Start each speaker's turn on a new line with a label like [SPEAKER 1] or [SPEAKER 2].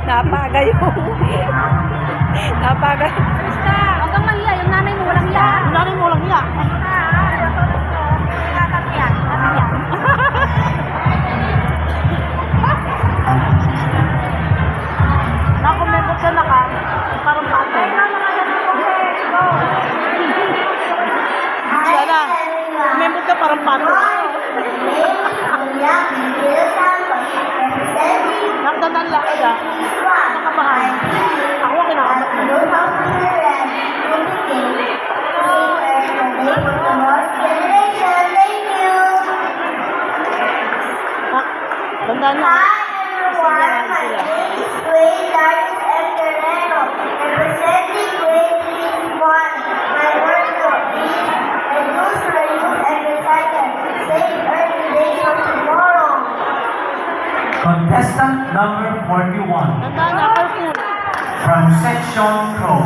[SPEAKER 1] Napaga yung... Napaga.
[SPEAKER 2] Basta, huwag kang mahiya. Yung nanay mo walang hiya.
[SPEAKER 3] Yung nanay mo walang hiya. Nakomembot ka na ka, parang pato. Siya na, kumembot ka parang pato. Nagdanan lang ka, nakabahan. Ako kinakabahan. Ha? Tandaan na.
[SPEAKER 4] Contestant number 41
[SPEAKER 3] Tandaan na, careful.
[SPEAKER 4] from Section Crow.